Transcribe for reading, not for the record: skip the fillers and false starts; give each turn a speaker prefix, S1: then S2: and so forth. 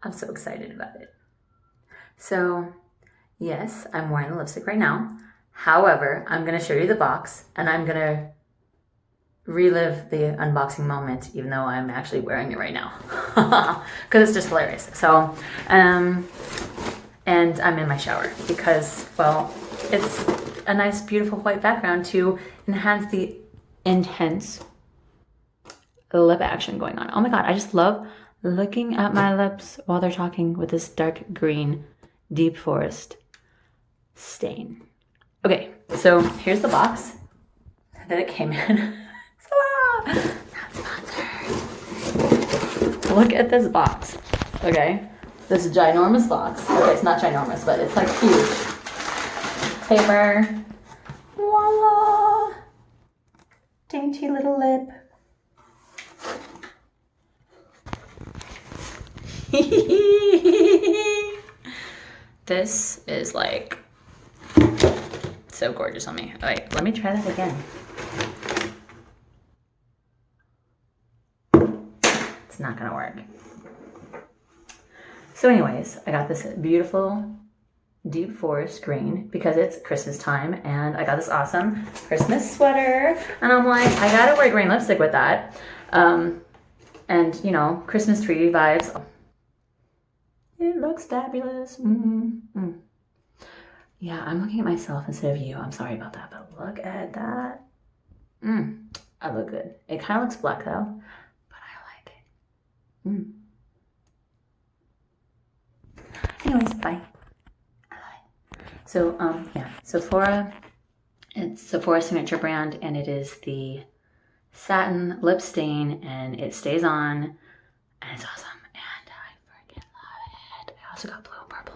S1: I'm so excited about it. So yes, I'm wearing the lipstick right now. However, I'm going to show you the box and I'm going to relive the unboxing moment, even though I'm actually wearing it right now, because it's just hilarious. So, and I'm in my shower because, well, it's a nice, beautiful white background to enhance the intense lip action going on. Oh my God, I just love looking at my lips while they're talking with this dark green deep forest stain. Okay, so here's the box that it came in. Not sponsored. Look at this box. Okay, this ginormous box. Okay, it's not ginormous, but it's like huge. Paper. Voila! Dainty little lip. This is like so gorgeous on me. All right, let me try that again. It's not gonna work. So anyways, I got this beautiful deep forest green because it's Christmas time and I got this awesome Christmas sweater and I'm like, I gotta wear green lipstick with that. And you know, Christmas tree vibes. It looks fabulous. Yeah, I'm looking at myself instead of you. I'm sorry about that, but look at that. I look good. It kind of looks black though, but I like it. Anyways, bye. So, yeah, Sephora, it's Sephora's signature brand, and it is the satin lip stain, and it stays on, and it's awesome, and I freaking love it. I also got blue and purple